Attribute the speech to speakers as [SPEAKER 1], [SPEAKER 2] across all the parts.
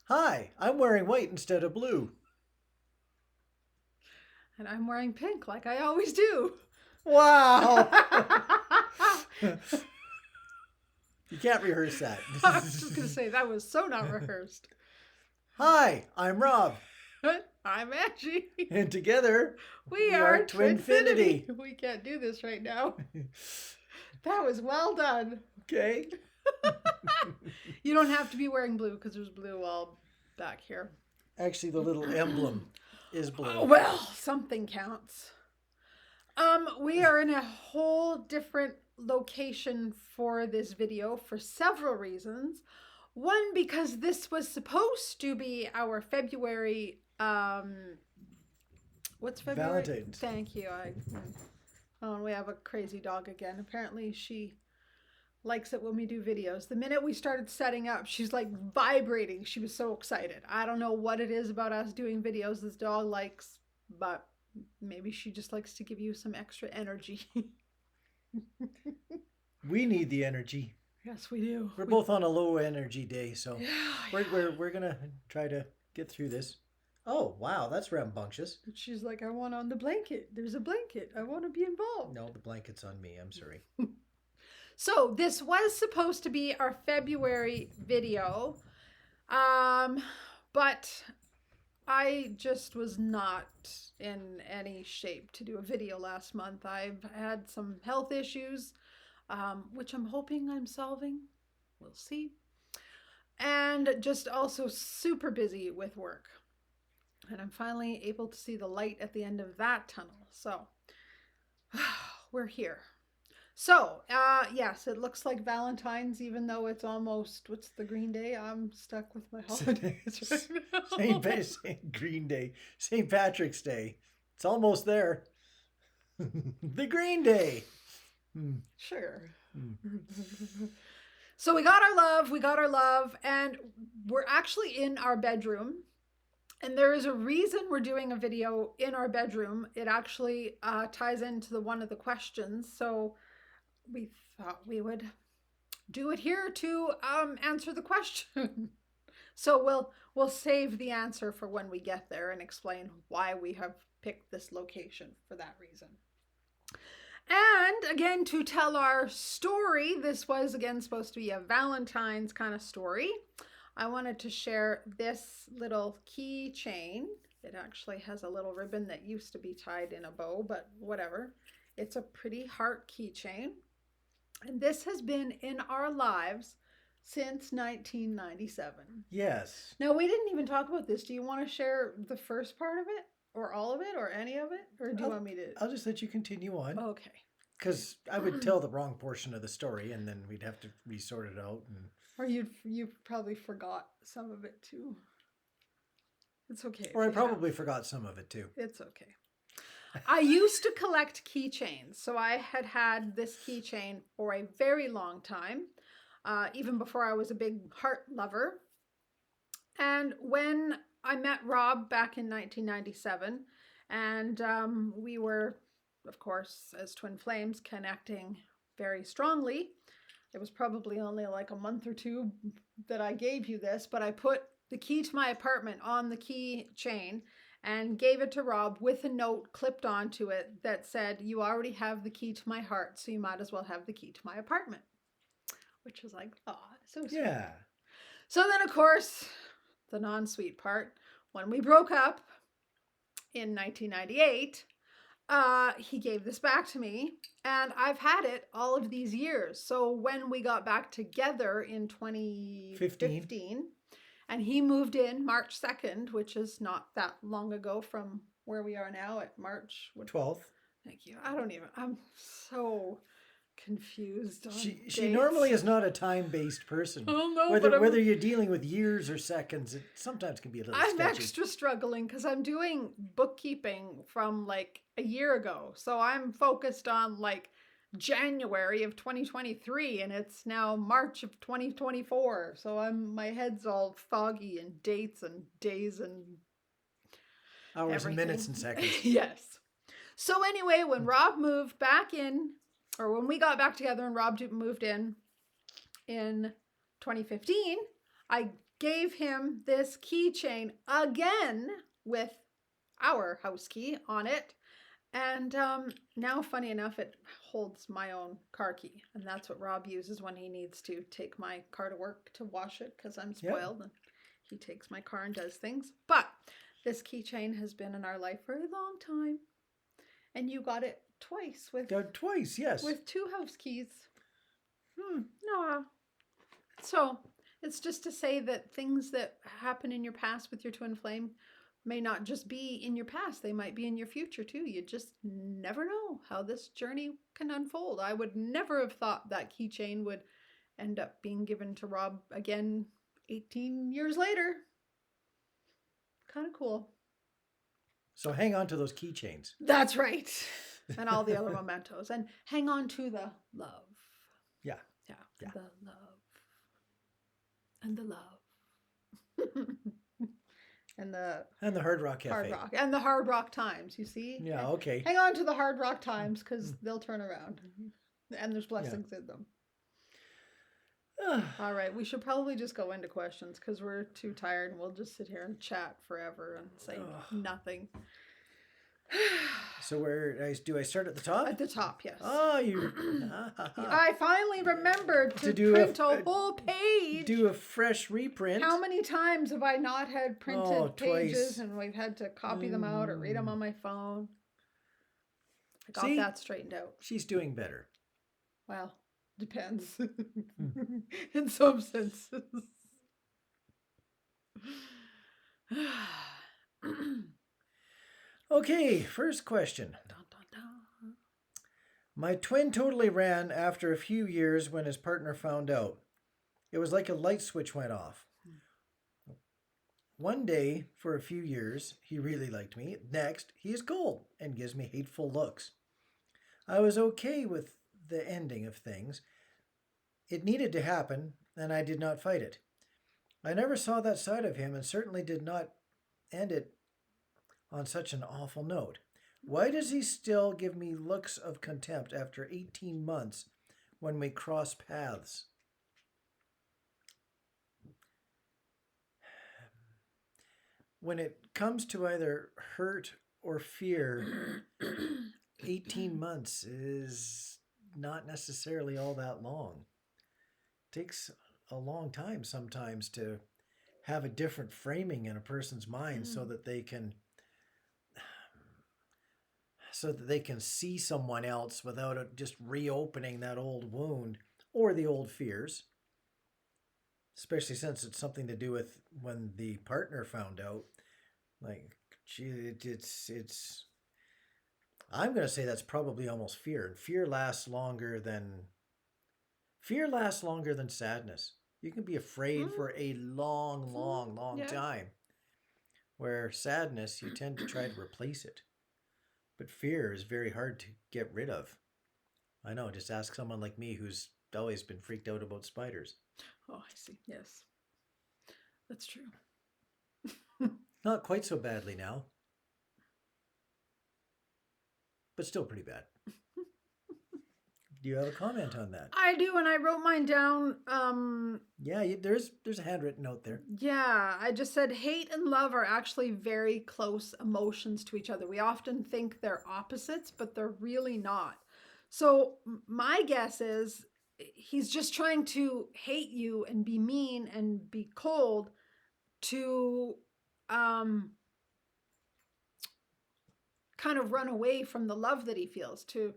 [SPEAKER 1] Hi, I'm wearing white instead of blue.
[SPEAKER 2] And I'm wearing pink like I always do.
[SPEAKER 1] Wow!
[SPEAKER 2] I
[SPEAKER 1] You can't rehearse that.
[SPEAKER 2] was just going to say that was so not rehearsed.
[SPEAKER 1] Hi, I'm Rob.
[SPEAKER 2] I'm Angie.
[SPEAKER 1] And together,
[SPEAKER 2] We
[SPEAKER 1] we are
[SPEAKER 2] are
[SPEAKER 1] Twinfinity.
[SPEAKER 2] TwinFinity. We can't do this right now. That was well done.
[SPEAKER 1] Okay.
[SPEAKER 2] You don't have to be wearing blue because there's blue all back here.
[SPEAKER 1] Actually, the little emblem is blue.
[SPEAKER 2] Well, something counts. We are in a whole different location for this video for several reasons. One, because this was supposed to be our February, what's February?
[SPEAKER 1] Valentine's.
[SPEAKER 2] Thank you. Oh, we have a crazy dog again. Apparently she likes it when we do videos. The minute we started setting up, she's like vibrating. She was so excited. I don't know what it is about us doing videos this dog likes, but maybe she just likes to give you some extra energy.
[SPEAKER 1] We need the energy.
[SPEAKER 2] Yes, we do.
[SPEAKER 1] We're both on a low energy day, so
[SPEAKER 2] Yeah,
[SPEAKER 1] we're gonna try to get through this. Oh wow, that's rambunctious.
[SPEAKER 2] she's like, I want on the blanket. There's a blanket. I want to be involved.
[SPEAKER 1] No, the blanket's on me. I'm sorry.
[SPEAKER 2] So this was supposed to be our February video, but I just was not in any shape to do a video last month. I've had some health issues, which I'm hoping I'm solving. We'll see. And just also super busy with work. And I'm finally able to see the light at the end of that tunnel. So we're here. So, yes, it looks like Valentine's, even though it's almost, what's the Green Day? I'm stuck with my holidays right now.
[SPEAKER 1] St. Green Day, St. Patrick's Day. It's almost there. The Green Day.
[SPEAKER 2] Sure. So we got our love, and we're actually in our bedroom. And there is a reason we're doing a video in our bedroom. It actually ties into one of the questions. So we thought we would do it here to answer the question. So we'll save the answer for when we get there and explain why we have picked this location for that reason. And again, to tell our story, this was again supposed to be a Valentine's kind of story. I wanted to share this little keychain. It actually has a little ribbon that used to be tied in a bow, but whatever. It's a pretty heart keychain. And this has been in our lives since 1997.
[SPEAKER 1] Yes.
[SPEAKER 2] Now, we didn't even talk about this. Do you want to share the first part of it? Or all of it? Or any of it? Or do you want me to?
[SPEAKER 1] I'll just let you continue on.
[SPEAKER 2] Okay.
[SPEAKER 1] Because I would tell the wrong portion of the story and then we'd have to resort it out.
[SPEAKER 2] Or you probably forgot some of it too. It's okay.
[SPEAKER 1] Or I probably forgot some of it too.
[SPEAKER 2] It's okay. I used to collect keychains. So I had this keychain for a very long time, even before I was a big heart lover. And when I met Rob back in 1997, and we were, of course, as twin flames, connecting very strongly. It was probably only like a month or two that I gave you this, but I put the key to my apartment on the keychain and gave it to Rob with a note clipped onto it that said, you already have the key to my heart, so you might as well have the key to my apartment. Which was like, oh, so sweet.
[SPEAKER 1] Yeah.
[SPEAKER 2] So then, of course, the non-sweet part, when we broke up in 1998, he gave this back to me, and I've had it all of these years. So when we got back together in 2015, and he moved in March 2nd, which is not that long ago from where we are now at March
[SPEAKER 1] 12th.
[SPEAKER 2] Thank you. I'm so confused on
[SPEAKER 1] she normally is not a time-based person.
[SPEAKER 2] Oh no,
[SPEAKER 1] whether you're dealing with years or seconds, it sometimes can be a little
[SPEAKER 2] I'm
[SPEAKER 1] sketchy.
[SPEAKER 2] extra struggling because I'm doing bookkeeping from like a year ago. So I'm focused on like January of 2023 and it's now March of 2024. So my head's all foggy and dates and days and
[SPEAKER 1] hours
[SPEAKER 2] everything.
[SPEAKER 1] And minutes and seconds.
[SPEAKER 2] Yes. So anyway, when Rob moved back in, or when we got back together and Rob moved in 2015, I gave him this keychain again with our house key on it. And now, funny enough, it holds my own car key. And that's what Rob uses when he needs to take my car to work to wash it because I'm spoiled. And he takes my car and does things. But this keychain has been in our life for a long time. And you got it twice with
[SPEAKER 1] twice, yes.
[SPEAKER 2] with 2 house keys. No. So it's just to say that things that happen in your past with your twin flame may not just be in your past, they might be in your future too. You just never know how this journey can unfold. I would never have thought that keychain would end up being given to Rob again 18 years later. Kind of cool.
[SPEAKER 1] So hang on to those keychains.
[SPEAKER 2] That's right. And all the other mementos. And hang on to the love.
[SPEAKER 1] Yeah.
[SPEAKER 2] The love. And the love. And the
[SPEAKER 1] Hard Rock Cafe.
[SPEAKER 2] Hard Rock. And the Hard Rock times, you see?
[SPEAKER 1] Yeah, okay.
[SPEAKER 2] Hang on to the Hard Rock times because they'll turn around. And there's blessings in them. All right, we should probably just go into questions because we're too tired and we'll just sit here and chat forever and say nothing.
[SPEAKER 1] So do I start at the top?
[SPEAKER 2] At the top, yes.
[SPEAKER 1] Oh, you...
[SPEAKER 2] I finally remembered to print a whole page.
[SPEAKER 1] Do a fresh reprint.
[SPEAKER 2] How many times have I not had printed pages
[SPEAKER 1] twice.
[SPEAKER 2] and we've had to copy them out or read them on my phone? I got that straightened out.
[SPEAKER 1] She's doing better.
[SPEAKER 2] Well, depends. In some senses.
[SPEAKER 1] Okay, first question.
[SPEAKER 2] Dun, dun, dun.
[SPEAKER 1] My twin totally ran after a few years when his partner found out. It was like a light switch went off. One day, for a few years, he really liked me. Next, he is cold and gives me hateful looks. I was okay with the ending of things. It needed to happen, and I did not fight it. I never saw that side of him and certainly did not end it on such an awful note. Why does he still give me looks of contempt after 18 months when we cross paths? When it comes to either hurt or fear, 18 months is not necessarily all that long. It takes a long time sometimes to have a different framing in a person's mind so that they can see someone else without it just reopening that old wound or the old fears. Especially since it's something to do with when the partner found out. Like, it's I'm going to say that's probably almost fear. And fear lasts longer than sadness. You can be afraid for a long time. Where sadness, you tend to try to replace it. But fear is very hard to get rid of. I know, just ask someone like me who's always been freaked out about spiders.
[SPEAKER 2] Oh, I see. Yes. That's true.
[SPEAKER 1] Not quite so badly now. But still pretty bad. Do you have a comment on that?
[SPEAKER 2] I do, and I wrote mine down.
[SPEAKER 1] Yeah, there's a handwritten note there.
[SPEAKER 2] Yeah, I just said hate and love are actually very close emotions to each other. We often think they're opposites, but they're really not. So my guess is he's just trying to hate you and be mean and be cold to kind of run away from the love that he feels, to,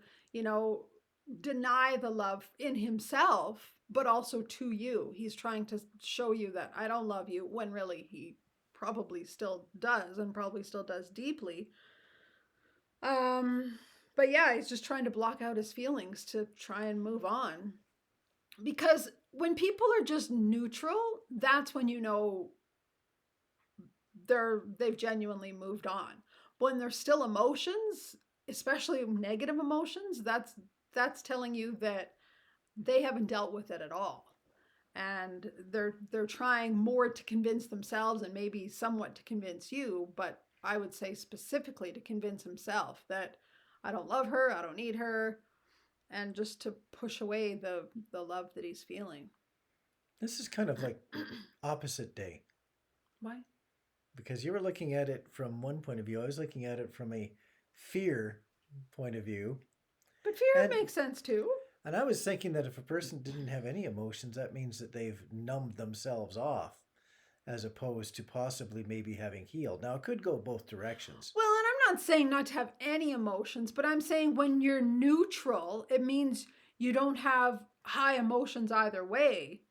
[SPEAKER 2] deny the love in himself, but also to you. He's trying to show you that I don't love you, when really he probably still does, and probably still does deeply. But yeah, he's just trying to block out his feelings to try and move on. Because when people are just neutral, that's when you know they've genuinely moved on. When there's still emotions, especially negative emotions, that's telling you that they haven't dealt with it at all. And they're trying more to convince themselves and maybe somewhat to convince you, but I would say specifically to convince himself that I don't love her, I don't need her, and just to push away the love that he's feeling.
[SPEAKER 1] This is kind of like opposite day
[SPEAKER 2] Why?
[SPEAKER 1] because you were looking at it from one point of view. I was looking at it from a fear point of view.
[SPEAKER 2] But fear
[SPEAKER 1] And
[SPEAKER 2] makes sense too.
[SPEAKER 1] and I was thinking that if a person didn't have any emotions, that means that they've numbed themselves off as opposed to possibly maybe having healed. Now, it could go both directions.
[SPEAKER 2] Well, and I'm not saying not to have any emotions, but I'm saying when you're neutral, it means you don't have high emotions either way.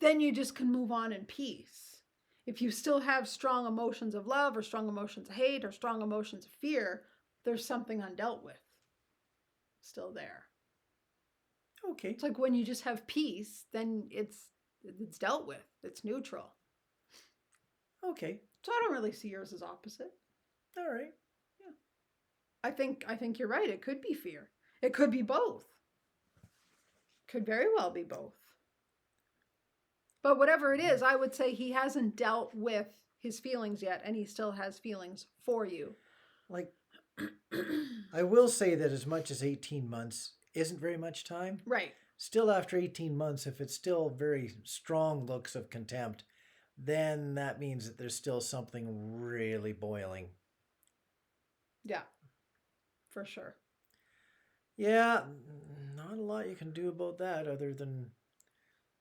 [SPEAKER 2] Then you just can move on in peace. If you still have strong emotions of love or strong emotions of hate or strong emotions of fear, there's something undealt with still there.
[SPEAKER 1] Okay.
[SPEAKER 2] It's like when you just have peace, then it's dealt with. It's neutral.
[SPEAKER 1] Okay.
[SPEAKER 2] So I don't really see yours as opposite.
[SPEAKER 1] All right.
[SPEAKER 2] Yeah. I think you're right. It could be fear. It could be both. Could very well be both. But whatever it is, I would say he hasn't dealt with his feelings yet, and he still has feelings for you.
[SPEAKER 1] Like, I will say that as much as 18 months isn't very much time,
[SPEAKER 2] Right.
[SPEAKER 1] still after 18 months, if it's still very strong looks of contempt, then that means that there's still something really boiling.
[SPEAKER 2] Yeah. For sure.
[SPEAKER 1] Yeah, not a lot you can do about that other than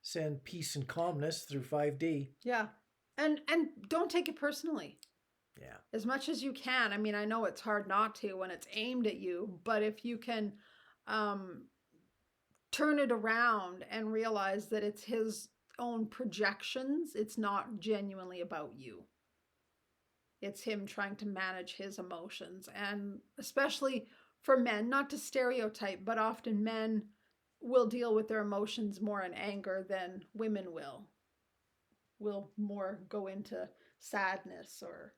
[SPEAKER 1] send peace and calmness through 5D.
[SPEAKER 2] Yeah. And don't take it personally.
[SPEAKER 1] Yeah.
[SPEAKER 2] As much as you can. I mean, I know it's hard not to when it's aimed at you, but if you can turn it around and realize that it's his own projections, it's not genuinely about you. It's him trying to manage his emotions. And especially for men, not to stereotype, but often men will deal with their emotions more in anger than women will more go into sadness or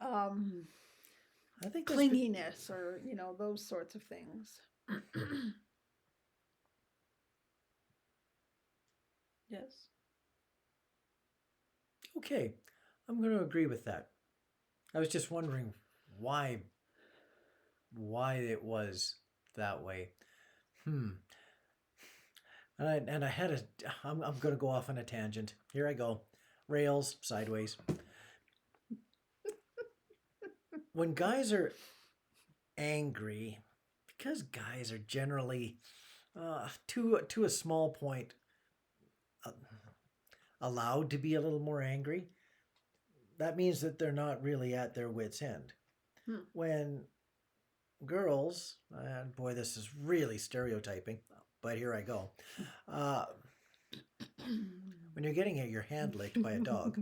[SPEAKER 1] I think
[SPEAKER 2] clinginess or those sorts of things. Yes.
[SPEAKER 1] okay. I'm going to agree with that. I was just wondering why it was that way. And I had I'm going to go off on a tangent. Here I go. Rails sideways. When guys are angry, because guys are generally to a small point allowed to be a little more angry, that means that they're not really at their wits' end. When girls, and boy, this is really stereotyping, but here I go. When you're getting your hand licked by a dog,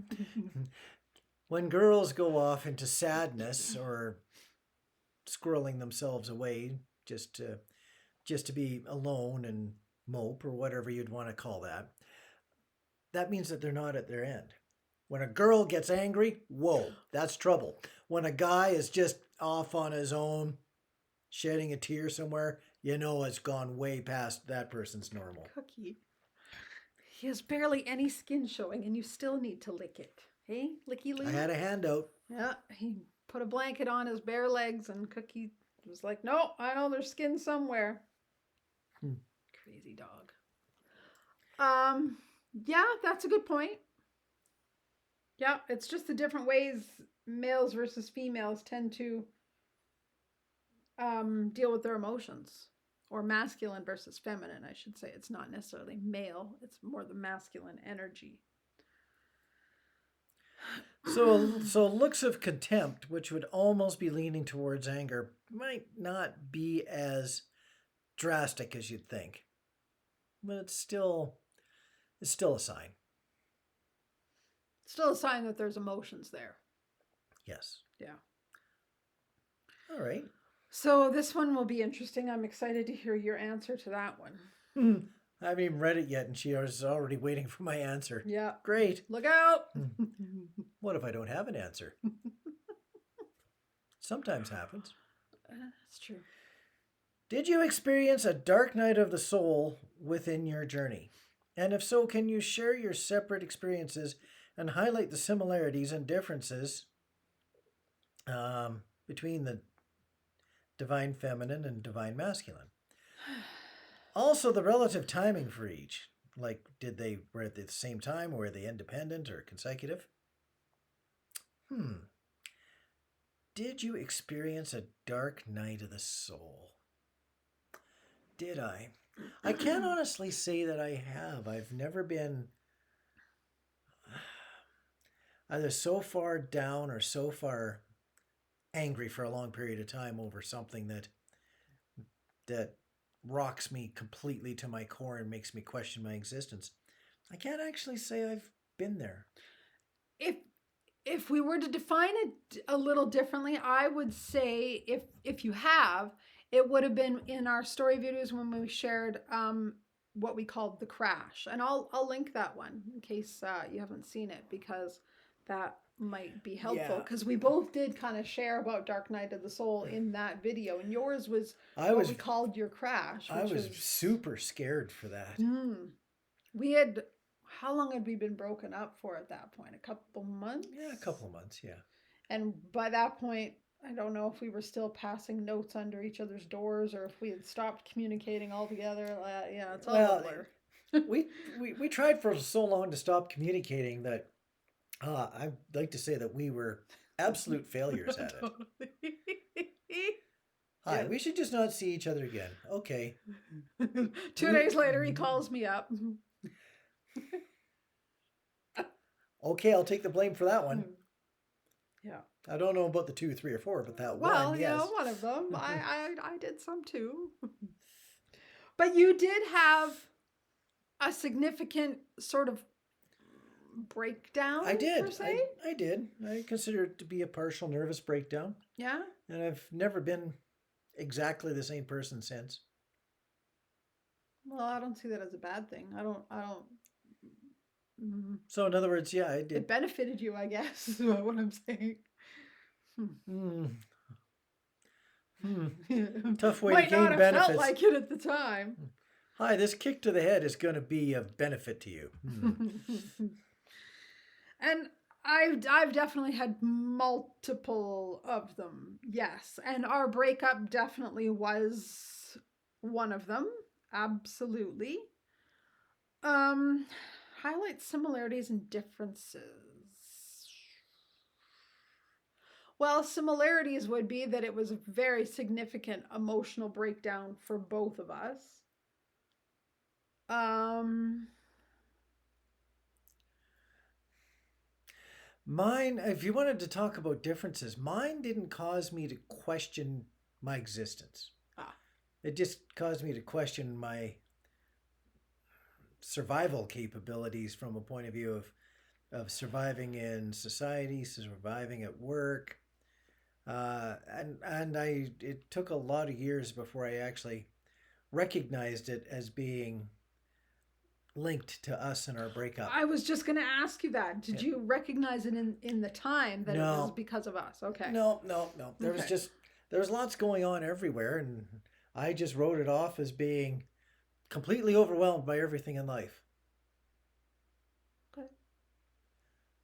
[SPEAKER 1] when girls go off into sadness or squirreling themselves away just to be alone and mope or whatever you'd want to call that, that means that they're not at their end. When a girl gets angry, whoa, that's trouble. When a guy is just off on his own, shedding a tear somewhere, it's gone way past that person's normal.
[SPEAKER 2] Cookie. He has barely any skin showing, and you still need to lick it. Hey, licky loo.
[SPEAKER 1] I had a handout.
[SPEAKER 2] Yeah, he put a blanket on his bare legs, and Cookie was like, "No, I know there's skin somewhere." Crazy dog. Yeah, that's a good point. Yeah, it's just the different ways males versus females tend to deal with their emotions, or masculine versus feminine, I should say. It's not necessarily male, it's more the masculine energy.
[SPEAKER 1] So looks of contempt, which would almost be leaning towards anger, might not be as drastic as you'd think. But it's still a sign.
[SPEAKER 2] Still a sign that there's emotions there.
[SPEAKER 1] Yes.
[SPEAKER 2] Yeah.
[SPEAKER 1] All right.
[SPEAKER 2] So this one will be interesting. I'm excited to hear your answer to that one.
[SPEAKER 1] I haven't even read it yet, and she is already waiting for my answer.
[SPEAKER 2] Yeah.
[SPEAKER 1] Great.
[SPEAKER 2] Look out.
[SPEAKER 1] What if I don't have an answer? Sometimes happens.
[SPEAKER 2] That's true.
[SPEAKER 1] Did you experience a dark night of the soul within your journey? And if so, can you share your separate experiences and highlight the similarities and differences between the divine feminine and divine masculine? Also, the relative timing for each. Like, did they were at the same time, or were they independent or consecutive? Hmm. Did you experience a dark night of the soul? Did I? I can't honestly say that I have. I've never been either so far down or so far angry for a long period of time over something that rocks me completely to my core and makes me question my existence. I can't actually say I've been there.
[SPEAKER 2] if if we were to define it a little differently, I would say if you have, it would have been in our story videos when we shared what we called the crash, and I'll link that one in case you haven't seen it, because that might be helpful,
[SPEAKER 1] Yeah.
[SPEAKER 2] because we both did kind of share about Dark Night of the Soul in that video, and yours was
[SPEAKER 1] I
[SPEAKER 2] what
[SPEAKER 1] was
[SPEAKER 2] we called your crash,
[SPEAKER 1] I
[SPEAKER 2] which
[SPEAKER 1] was super scared for that.
[SPEAKER 2] we had, how long had we been broken up for at that point? A couple months?
[SPEAKER 1] Yeah, a couple of months, yeah.
[SPEAKER 2] And by that point, I don't know if we were still passing notes under each other's doors or if we had stopped communicating altogether. Yeah, it's all a blur.
[SPEAKER 1] we tried for so long to stop communicating that I'd like to say that we were absolute failures at it. Hi,
[SPEAKER 2] Yes.
[SPEAKER 1] we should just not see each other again. Okay.
[SPEAKER 2] 2 days later, he calls me up.
[SPEAKER 1] Okay, I'll take the blame for that one.
[SPEAKER 2] Yeah.
[SPEAKER 1] I don't know about the 2, 3, or 4, but that
[SPEAKER 2] Well,
[SPEAKER 1] one,
[SPEAKER 2] yeah,
[SPEAKER 1] yes.
[SPEAKER 2] one of them. I did some too. But you did have a significant sort of breakdown.
[SPEAKER 1] I did.
[SPEAKER 2] Per se?
[SPEAKER 1] I did. I consider it to be a partial nervous breakdown,
[SPEAKER 2] Yeah.
[SPEAKER 1] and I've never been exactly the same person since.
[SPEAKER 2] Well, I don't see that as a bad thing. I don't.
[SPEAKER 1] So, in other words, yeah, I
[SPEAKER 2] It
[SPEAKER 1] did.
[SPEAKER 2] benefited you, I guess, is what I'm saying.
[SPEAKER 1] Tough way
[SPEAKER 2] Might
[SPEAKER 1] to gain
[SPEAKER 2] not have
[SPEAKER 1] benefits.
[SPEAKER 2] felt like it at the time.
[SPEAKER 1] Hi, this kick to the head is going to be of benefit to you.
[SPEAKER 2] And I've definitely had multiple of them. Yes, and our breakup definitely was one of them. Absolutely. Highlight similarities and differences. Well, similarities would be that it was a very significant emotional breakdown for both of us.
[SPEAKER 1] Mine, if you wanted to talk about differences, mine didn't cause me to question my existence. It just caused me to question my survival capabilities from a point of view of surviving in society, surviving at work. It took a lot of years before I actually recognized it as being linked to us and our breakup.
[SPEAKER 2] I was just going to ask you that. Did you recognize it in the time that it was
[SPEAKER 1] No.
[SPEAKER 2] because of us? Okay.
[SPEAKER 1] No. There was lots going on everywhere, and I just wrote it off as being completely overwhelmed by everything in life.
[SPEAKER 2] Okay.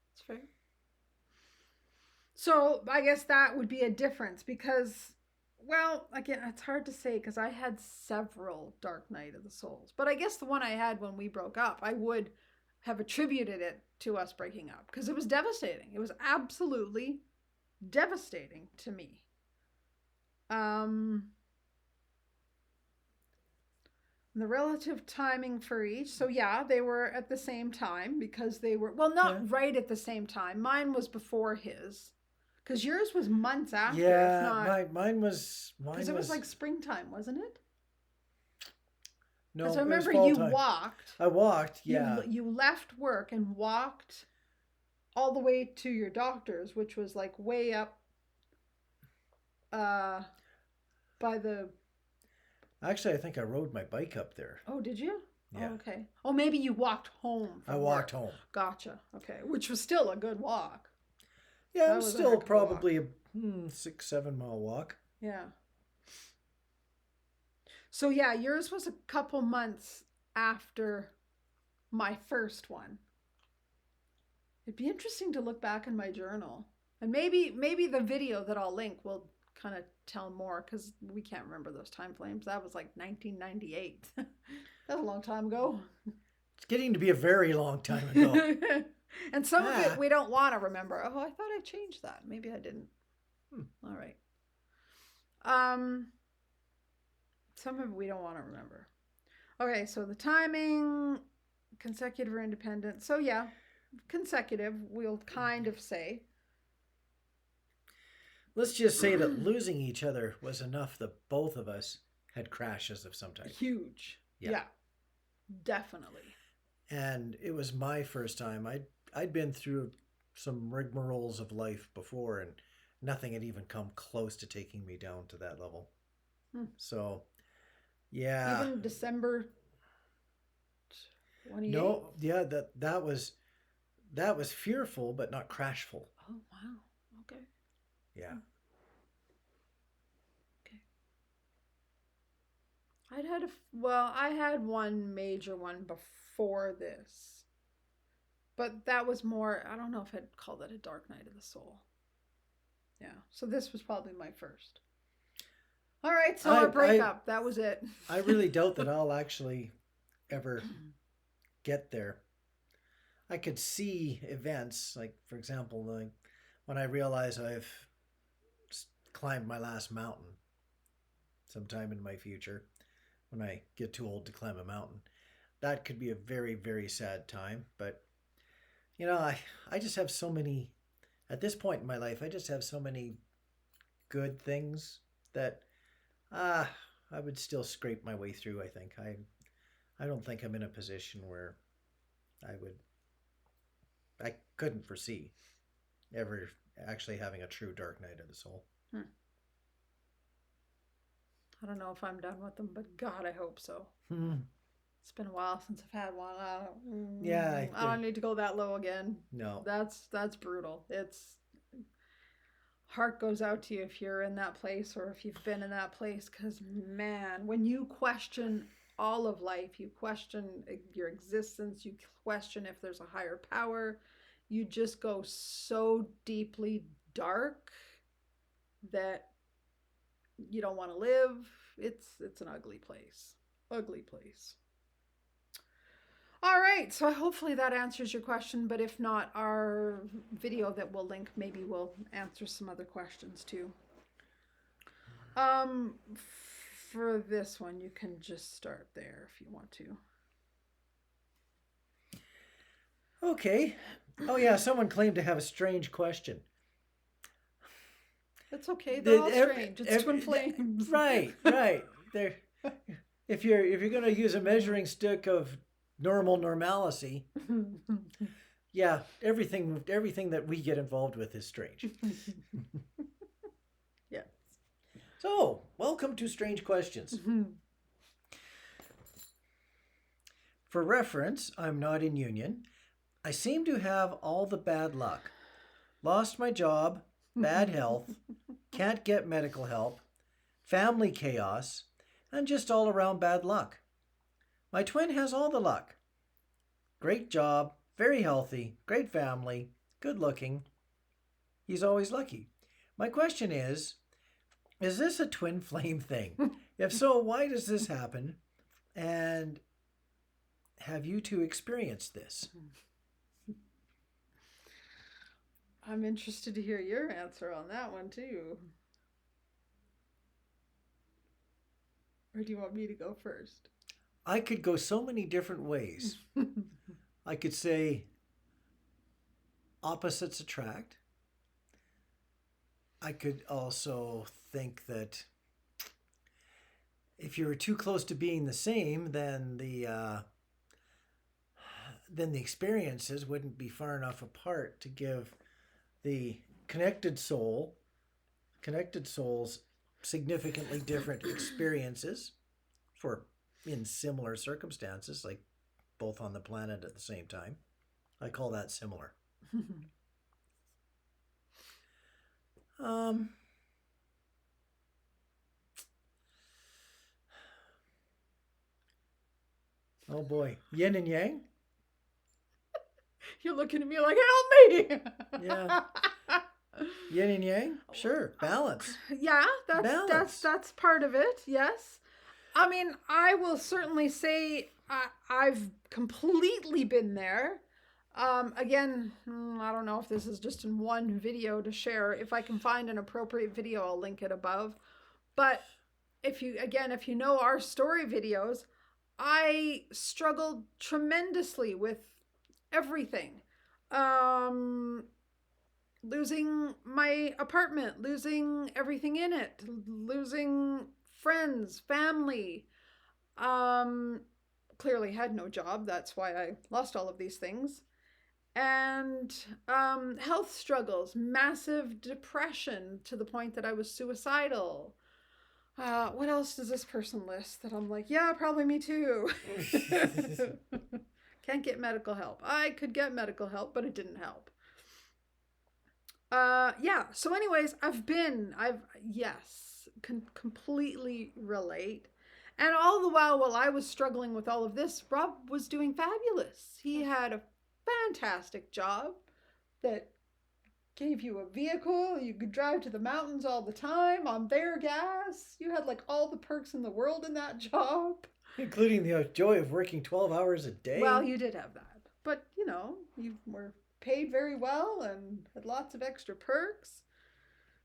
[SPEAKER 2] That's fair. So I guess that would be a difference because, well, again, it's hard to say because I had several Dark Night of the Souls. But I guess the one I had when we broke up, I would have attributed it to us breaking up because it was devastating. It was absolutely devastating to me. The relative timing for each. So yeah, they were at the same time because they were, well, not right at the same time. Mine was before his. Because yours was months after.
[SPEAKER 1] Yeah,
[SPEAKER 2] if not,
[SPEAKER 1] mine was.
[SPEAKER 2] Because it was like springtime, wasn't it?
[SPEAKER 1] No,
[SPEAKER 2] Because I
[SPEAKER 1] it was
[SPEAKER 2] remember
[SPEAKER 1] fall
[SPEAKER 2] you
[SPEAKER 1] time.
[SPEAKER 2] walked.
[SPEAKER 1] I walked, yeah.
[SPEAKER 2] You left work and walked all the way to your doctor's, which was like way up by the...
[SPEAKER 1] Actually, I think I rode my bike up there.
[SPEAKER 2] Oh, did you?
[SPEAKER 1] Yeah.
[SPEAKER 2] Oh, okay. Oh, maybe you walked home.
[SPEAKER 1] I walked home.
[SPEAKER 2] Gotcha. Okay. Which was still a good walk.
[SPEAKER 1] Yeah, it was still probably a 6-7 mile walk.
[SPEAKER 2] Yeah. So yeah, yours was a couple months after my first one. It'd be interesting to look back in my journal. And maybe the video that I'll link will kind of tell more because we can't remember those time frames. That was like 1998. That's a long time ago.
[SPEAKER 1] It's getting to be a very long time ago.
[SPEAKER 2] And some of it we don't want to remember. Oh, I thought I changed that. Maybe I didn't. All right. Some of it we don't want to remember. Okay, so the timing, consecutive or independent. So yeah, consecutive, we'll kind of say.
[SPEAKER 1] Let's just say that losing each other was enough that both of us had crashes of some type.
[SPEAKER 2] Huge. Yeah, definitely.
[SPEAKER 1] And it was my first time. I'd been through some rigmaroles of life before, and nothing had even come close to taking me down to that level. So, yeah.
[SPEAKER 2] Even December 28th?
[SPEAKER 1] No, yeah, that was fearful, but not crashful.
[SPEAKER 2] Oh, wow. Okay.
[SPEAKER 1] Yeah.
[SPEAKER 2] Okay. I had one major one before this. But that was more, I don't know if I'd call that a dark night of the soul. Yeah. So this was probably my first. All right, so our breakup, that was it.
[SPEAKER 1] I really doubt that I'll actually ever get there. I could see events, like, for example, like when I realize I've climbed my last mountain sometime in my future, when I get too old to climb a mountain. That could be a very, very sad time. But, you know, I just have so many, at this point in my life, I just have so many good things that I would still scrape my way through, I think. I don't think I'm in a position where I couldn't foresee ever actually having a true dark night of the soul.
[SPEAKER 2] I don't know if I'm done with them, but God, I hope so. It's been a while since I've had one. I don't need to go that low again.
[SPEAKER 1] No.
[SPEAKER 2] That's brutal. It's heart goes out to you if you're in that place or if you've been in that place, because man, when you question all of life, you question your existence, you question if there's a higher power, you just go so deeply dark that you don't want to live. It's an ugly place. All right, so hopefully that answers your question, but if not, our video that we'll link maybe will answer some other questions too. For this one, you can just start there if you want to.
[SPEAKER 1] Okay. Oh yeah, someone claimed to have a strange question.
[SPEAKER 2] That's okay. They're all strange. It's twin flames.
[SPEAKER 1] Right. They're, if you're going to use a measuring stick of normalcy, yeah, everything that we get involved with is strange.
[SPEAKER 2] Yes.
[SPEAKER 1] So, welcome to Strange Questions. For reference, I'm not in union. I seem to have all the bad luck. Lost my job, bad health, can't get medical help, family chaos, and just all around bad luck. My twin has all the luck. Great job, very healthy, great family, good looking. He's always lucky. My question is this a twin flame thing? If so, why does this happen? And have you two experienced this?
[SPEAKER 2] I'm interested to hear your answer on that one too. Or do you want me to go first?
[SPEAKER 1] I could go so many different ways. I could say opposites attract. I could also think that if you were too close to being the same, then the experiences wouldn't be far enough apart to give the connected souls significantly different experiences in similar circumstances, like both on the planet at the same time. I call that similar. Oh boy, yin and yang.
[SPEAKER 2] You're looking at me like, help me.
[SPEAKER 1] Yeah. Yin and yang? Sure. Balance.
[SPEAKER 2] Yeah,
[SPEAKER 1] Balance.
[SPEAKER 2] that's part of it. Yes. I mean, I will certainly say I've completely been there. Again, I don't know if this is just in one video to share. If I can find an appropriate video, I'll link it above. But if you know our story videos, I struggled tremendously with everything. Um, Losing my apartment, losing everything in it, losing friends, family. Um, Clearly had no job. That's why I lost all of these things. And health struggles, massive depression to the point that I was suicidal. What else does this person list that I'm like, yeah, probably me too? Can't get medical help. I could get medical help, but it didn't help. Yeah. So, anyways, yes, completely relate. And all the while I was struggling with all of this, Rob was doing fabulous. He had a fantastic job that gave you a vehicle. You could drive to the mountains all the time on their gas. You had like all the perks in the world in that job.
[SPEAKER 1] Including the joy of working 12 hours a day.
[SPEAKER 2] Well, you did have that. But, you were paid very well and had lots of extra perks.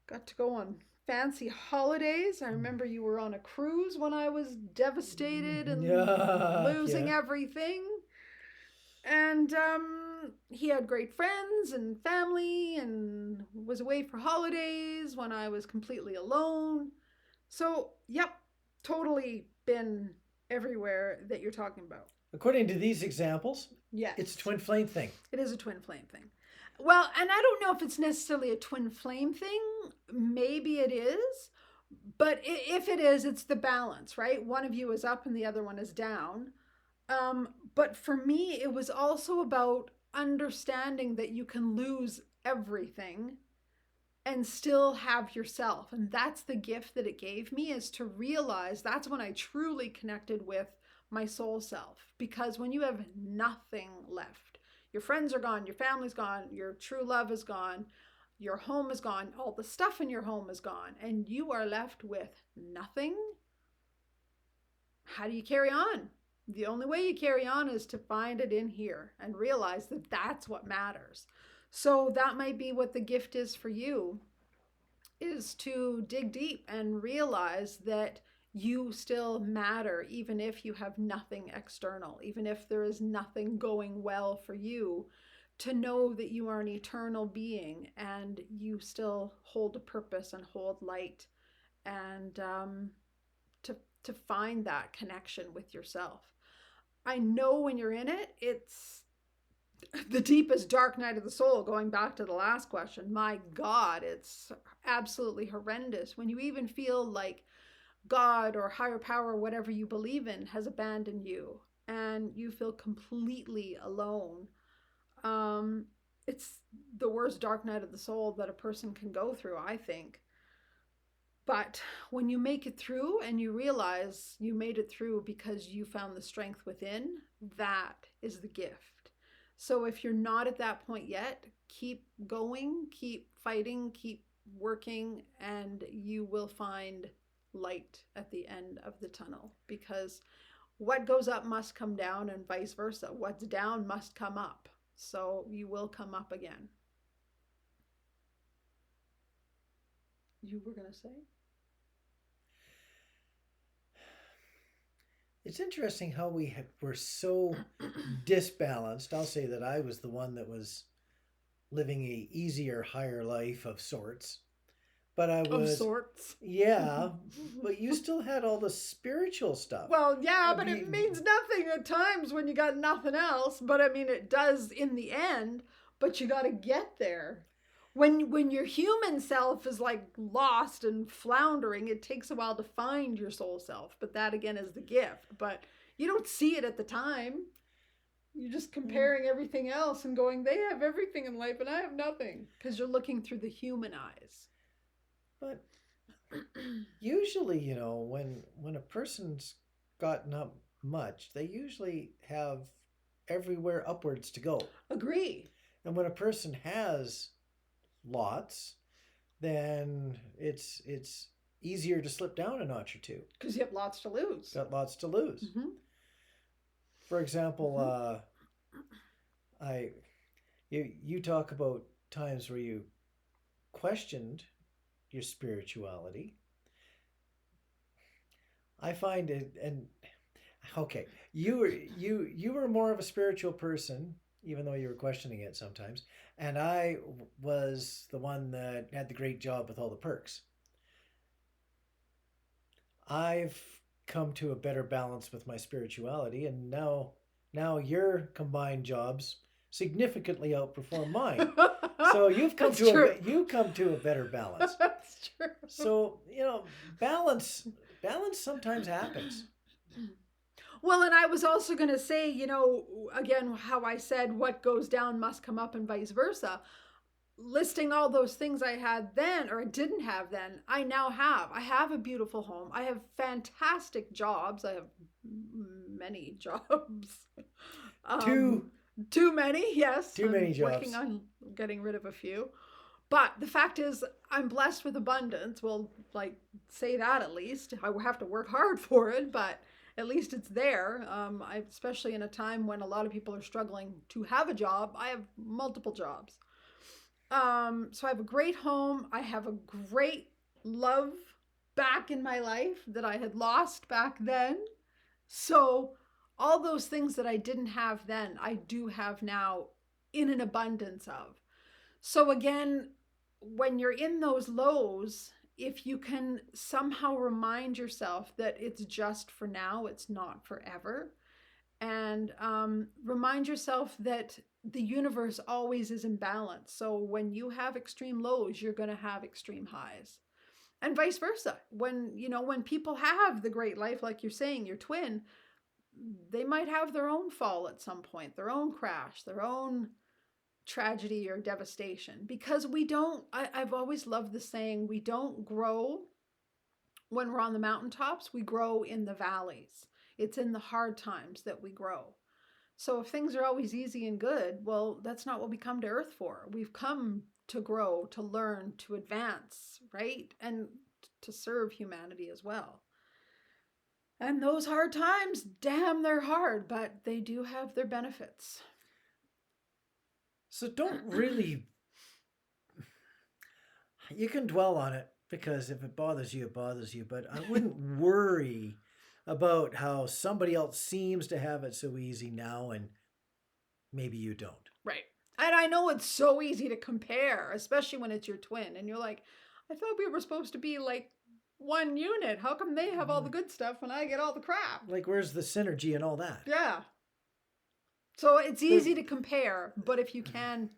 [SPEAKER 2] Got to go on fancy holidays. I remember you were on a cruise when I was devastated and losing everything. And he had great friends and family and was away for holidays when I was completely alone. So, yep, totally been everywhere that you're talking about.
[SPEAKER 1] According to these examples,
[SPEAKER 2] yes,
[SPEAKER 1] it's a twin flame thing.
[SPEAKER 2] It is a twin flame thing. Well, and I don't know if it's necessarily a twin flame thing. Maybe it is. But if it is, it's the balance, right? One of you is up and the other one is down. But for me, it was also about understanding that you can lose everything and still have yourself. And that's the gift that it gave me, is to realize that's when I truly connected with my soul self. Because when you have nothing left, your friends are gone, your family's gone, your true love is gone, your home is gone, all the stuff in your home is gone, and you are left with nothing, how do you carry on? The only way you carry on is to find it in here and realize that that's what matters. So that might be what the gift is for you, is to dig deep and realize that you still matter, even if you have nothing external, even if there is nothing going well for you, to know that you are an eternal being and you still hold a purpose and hold light, and to find that connection with yourself. I know when you're in it, it's the deepest dark night of the soul, going back to the last question. My God, it's absolutely horrendous when you even feel like God or higher power, whatever you believe in, has abandoned you and you feel completely alone. It's the worst dark night of the soul that a person can go through, I think. But when you make it through and you realize you made it through because you found the strength within, that is the gift. So if you're not at that point yet, keep going, keep fighting, keep working, and you will find light at the end of the tunnel. Because what goes up must come down, and vice versa. What's down must come up. So you will come up again. You were going to say?
[SPEAKER 1] It's interesting how were so disbalanced. I'll say that I was the one that was living a easier, higher life of sorts. But I was...
[SPEAKER 2] Of sorts?
[SPEAKER 1] Yeah, but you still had all the spiritual stuff.
[SPEAKER 2] Well, yeah, but it means nothing at times when you got nothing else. But I mean, it does in the end, but you got to get there. When your human self is like lost and floundering, it takes a while to find your soul self. But that again is the gift. But you don't see it at the time. You're just comparing everything else and going, they have everything in life and I have nothing. Because you're looking through the human eyes.
[SPEAKER 1] But usually, when a person's got not much, they usually have everywhere upwards to go.
[SPEAKER 2] Agree.
[SPEAKER 1] And when a person has lots, then it's easier to slip down a notch or two.
[SPEAKER 2] Because you have lots to lose.
[SPEAKER 1] Got lots to lose.
[SPEAKER 2] Mm-hmm.
[SPEAKER 1] For example, you talk about times where you questioned your spirituality. I find it, and okay, you were more of a spiritual person, even though you were questioning it sometimes, and I was the one that had the great job with all the perks. I've come to a better balance with my spirituality, and now your combined jobs significantly outperform mine. So you've come to a better balance.
[SPEAKER 2] That's true.
[SPEAKER 1] So balance sometimes happens.
[SPEAKER 2] Well, and I was also going to say, again, how I said what goes down must come up and vice versa. Listing all those things I had then or didn't have then, I now have. I have a beautiful home. I have fantastic jobs. I have many jobs. Too many, yes.
[SPEAKER 1] Too many jobs.
[SPEAKER 2] Working on getting rid of a few. But the fact is, I'm blessed with abundance. Well, say that at least. I have to work hard for it, but at least it's there. Especially in a time when a lot of people are struggling to have a job. I have multiple jobs. So I have a great home. I have a great love back in my life that I had lost back then. So all those things that I didn't have then, I do have now in an abundance of. So again, when you're in those lows, if you can somehow remind yourself that it's just for now, it's not forever, and remind yourself that the universe always is in balance. So when you have extreme lows, you're going to have extreme highs, and vice versa. When people have the great life, like you're saying, your twin, they might have their own fall at some point, their own crash, their own tragedy or devastation, because I've always loved the saying, we don't grow when we're on the mountaintops, we grow in the valleys. It's in the hard times that we grow. So if things are always easy and good, well, that's not what we come to Earth for. We've come to grow, to learn, to advance, right? And to serve humanity as well. And those hard times, damn, they're hard, but they do have their benefits.
[SPEAKER 1] So don't really, you can dwell on it, because if it bothers you, it bothers you, but I wouldn't worry about how somebody else seems to have it so easy now and maybe you don't.
[SPEAKER 2] Right. And I know it's so easy to compare, especially when it's your twin. And you're like, I thought we were supposed to be like one unit. How come they have all the good stuff when I get all the crap?
[SPEAKER 1] Like, where's the synergy and all that?
[SPEAKER 2] Yeah. So it's easy to compare, but if you can,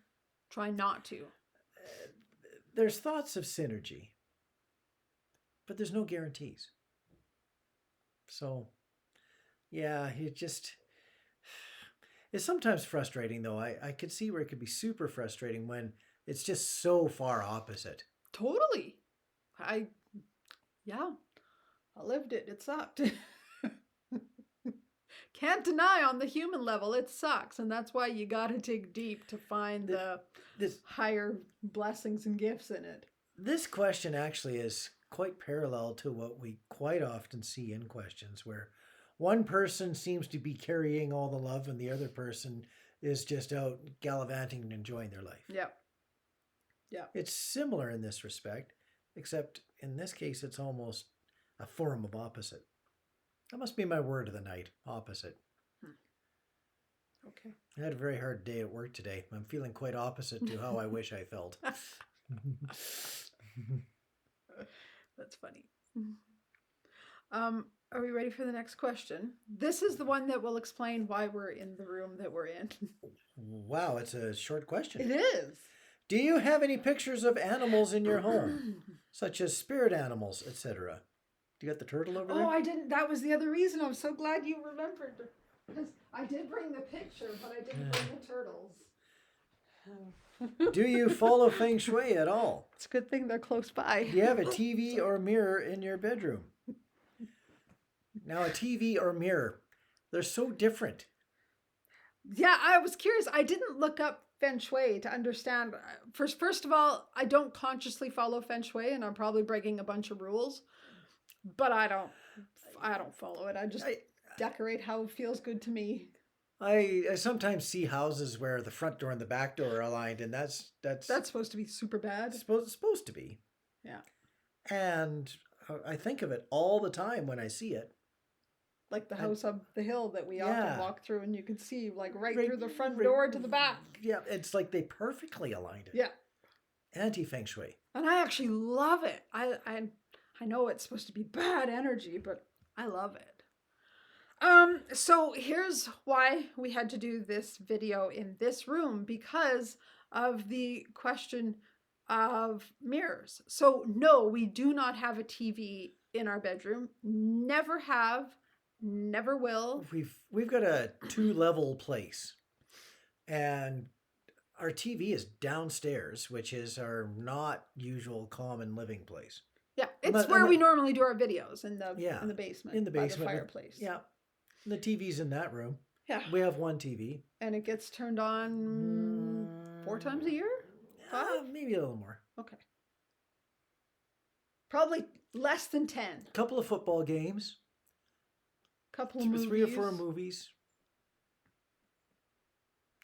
[SPEAKER 2] try not to.
[SPEAKER 1] There's thoughts of synergy, but there's no guarantees. So, yeah, it's sometimes frustrating, though. I could see where it could be super frustrating when it's just so far opposite.
[SPEAKER 2] Totally. I lived it. It sucked. Can't deny on the human level, it sucks. And that's why you got to dig deep to find the higher blessings and gifts in it.
[SPEAKER 1] This question actually is quite parallel to what we quite often see in questions, where one person seems to be carrying all the love and the other person is just out gallivanting and enjoying their life.
[SPEAKER 2] Yeah. Yeah.
[SPEAKER 1] It's similar in this respect, except in this case, it's almost a form of opposite. That must be my word of the night, opposite.
[SPEAKER 2] Okay.
[SPEAKER 1] I had a very hard day at work today. I'm feeling quite opposite to how I wish I felt.
[SPEAKER 2] That's funny. Are we ready for the next question? This is the one that will explain why we're in the room that we're in.
[SPEAKER 1] Wow, it's a short question.
[SPEAKER 2] It is.
[SPEAKER 1] Do you have any pictures of animals in your home, such as spirit animals, etc.? Do you got the turtle over there?
[SPEAKER 2] Oh, I didn't. That was the other reason. I'm so glad you remembered. Because I did bring the picture, but I didn't bring the turtles.
[SPEAKER 1] Do you follow Feng Shui at all?
[SPEAKER 2] It's a good thing they're close by.
[SPEAKER 1] Do you have a TV or mirror in your bedroom? Now, a TV or mirror, they're so different.
[SPEAKER 2] Yeah, I was curious. I didn't look up Feng Shui to understand. First of all, I don't consciously follow Feng Shui, and I'm probably breaking a bunch of rules. But I don't follow it. I just decorate how it feels good to me.
[SPEAKER 1] I sometimes see houses where the front door and the back door are aligned, and that's
[SPEAKER 2] supposed to be super bad.
[SPEAKER 1] Supposed to be.
[SPEAKER 2] Yeah.
[SPEAKER 1] And I think of it all the time when I see it.
[SPEAKER 2] Like the house up the hill that we often walk through, and you can see like right through the front door to the back.
[SPEAKER 1] Yeah, it's like they perfectly aligned it.
[SPEAKER 2] Yeah.
[SPEAKER 1] Anti-feng shui.
[SPEAKER 2] And I actually love it. I know it's supposed to be bad energy, but I love it. So here's why we had to do this video in this room, because of the question of mirrors. So no, we do not have a TV in our bedroom. Never have, never will.
[SPEAKER 1] We've got a 2-level place, and our TV is downstairs, which is our not usual common living place.
[SPEAKER 2] Yeah, it's where we normally do our videos, in the basement.
[SPEAKER 1] In the basement.
[SPEAKER 2] By the fireplace.
[SPEAKER 1] Yeah. The TV's in that room.
[SPEAKER 2] Yeah.
[SPEAKER 1] We have one TV.
[SPEAKER 2] And it gets turned on 4 times a year? 5?
[SPEAKER 1] Maybe a little more.
[SPEAKER 2] Okay. Probably less than 10.
[SPEAKER 1] A couple of football games.
[SPEAKER 2] Couple of movies.
[SPEAKER 1] 3 or 4 movies.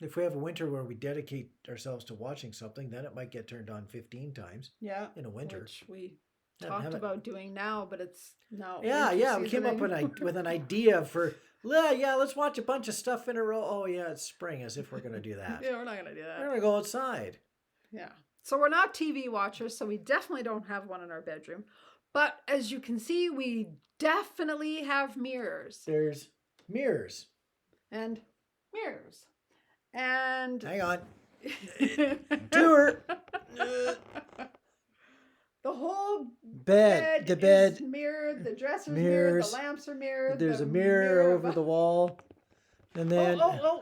[SPEAKER 1] If we have a winter where we dedicate ourselves to watching something, then it might get turned on 15 times.
[SPEAKER 2] Yeah.
[SPEAKER 1] In a winter.
[SPEAKER 2] Which we talked about doing now, but it's now.
[SPEAKER 1] Yeah. We came up with an idea for, let's watch a bunch of stuff in a row. Oh, yeah, it's spring, as if we're going to do that.
[SPEAKER 2] Yeah, we're not going to do that.
[SPEAKER 1] We're going to go outside.
[SPEAKER 2] Yeah. So we're not TV watchers, so we definitely don't have one in our bedroom. But as you can see, we definitely have mirrors.
[SPEAKER 1] There's mirrors.
[SPEAKER 2] And mirrors. And...
[SPEAKER 1] Hang on. Tour.
[SPEAKER 2] The whole
[SPEAKER 1] bed
[SPEAKER 2] is mirrored. The dresser's mirrored. The lamps are mirrored.
[SPEAKER 1] There's a mirror over the wall. And then...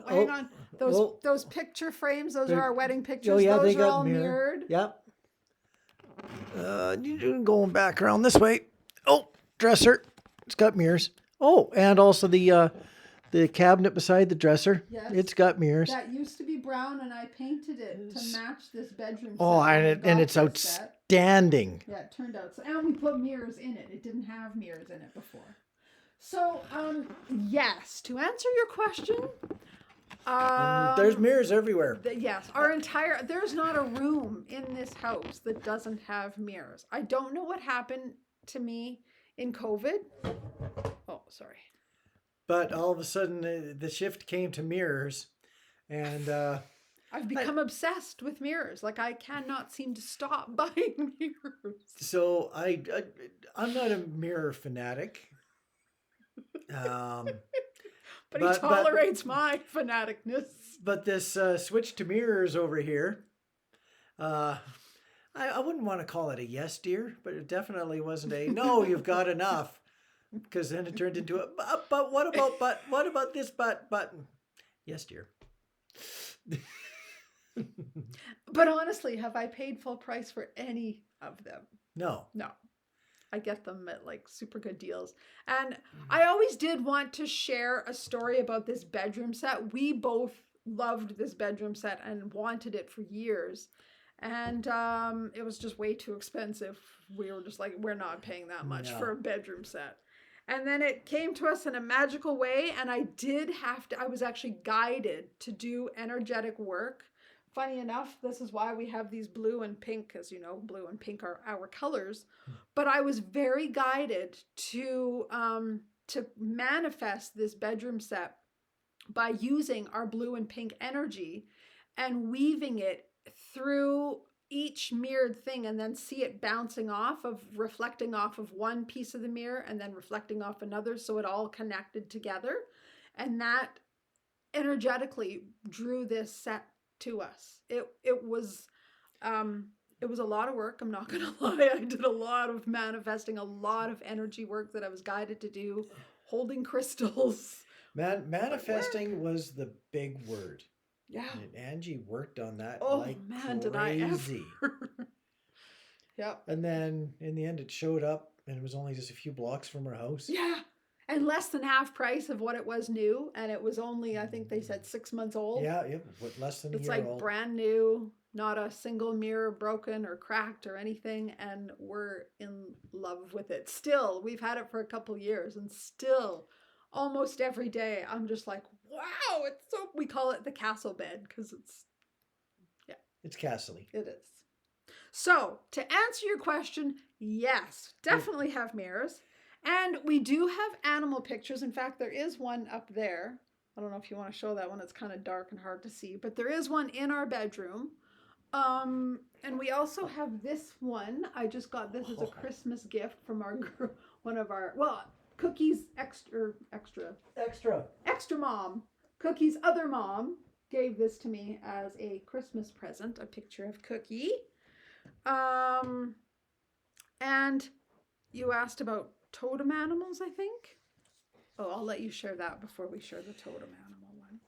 [SPEAKER 2] hang on. Those picture frames, those are our wedding pictures.
[SPEAKER 1] Yeah,
[SPEAKER 2] those
[SPEAKER 1] they got
[SPEAKER 2] all mirrored.
[SPEAKER 1] Yep. Going back around this way. Oh, dresser. It's got mirrors. Oh, and also the cabinet beside the dresser.
[SPEAKER 2] Yes.
[SPEAKER 1] It's got mirrors.
[SPEAKER 2] That used to be brown, and I painted it to match this bedroom.
[SPEAKER 1] Oh, and it's outstanding.
[SPEAKER 2] Yeah, it turned out. And we put mirrors in it. It didn't have mirrors in it before. So, yes, to answer your question,
[SPEAKER 1] there's mirrors everywhere.
[SPEAKER 2] Yes, there's not a room in this house that doesn't have mirrors. I don't know what happened to me in COVID. Oh, sorry.
[SPEAKER 1] But all of a sudden, the shift came to mirrors, and
[SPEAKER 2] I've become obsessed with mirrors. Like, I cannot seem to stop buying mirrors.
[SPEAKER 1] So I'm not a mirror fanatic.
[SPEAKER 2] But he tolerates my fanaticness.
[SPEAKER 1] But this switch to mirrors over here, I wouldn't want to call it a yes, dear, but it definitely wasn't a no, you've got enough. Because then it turned into a, but what about this button? Yes, dear.
[SPEAKER 2] But honestly, have I paid full price for any of them?
[SPEAKER 1] No.
[SPEAKER 2] I get them at like super good deals. And I always did want to share a story about this bedroom set. We both loved this bedroom set and wanted it for years. And it was just way too expensive. We were just like, we're not paying that much for a bedroom set. And then it came to us in a magical way. And I was actually guided to do energetic work. Funny enough, this is why we have these blue and pink, as you know, blue and pink are our colors. But I was very guided to manifest this bedroom set by using our blue and pink energy and weaving it through each mirrored thing, and then see it reflecting off of one piece of the mirror and then reflecting off another, so it all connected together. And that energetically drew this set to us. It was a lot of work, I'm not gonna lie. I did a lot of manifesting, a lot of energy work that I was guided to do, holding crystals.
[SPEAKER 1] Manifesting was the big word.
[SPEAKER 2] Yeah.
[SPEAKER 1] And Angie worked on that crazy.
[SPEAKER 2] Did I ever. Yep.
[SPEAKER 1] And then in the end it showed up, and it was only just a few blocks from her house.
[SPEAKER 2] Yeah. And less than half price of what it was new. And it was only, I think they said 6 months old.
[SPEAKER 1] Yeah, less than a
[SPEAKER 2] It's
[SPEAKER 1] year
[SPEAKER 2] like
[SPEAKER 1] old.
[SPEAKER 2] brand new, not a single mirror broken or cracked or anything. And we're in love with it. Still, we've had it for a couple years and still almost every day I'm just like, wow, it's so, we call it the castle bed because
[SPEAKER 1] It's Castle-y.
[SPEAKER 2] it is. So, to answer your question, yes, definitely have mirrors. And we do have animal pictures. In fact, there is one up there. I don't know if you want to show that one. It's kind of dark and hard to see, but there is one in our bedroom. And we also have this one. I just got this as a Christmas gift from our one of our Cookie's extra mom. Cookie's other mom gave this to me as a Christmas present. A picture of Cookie. And you asked about totem animals, I think. Oh, I'll let you share that before we share the totem animal one.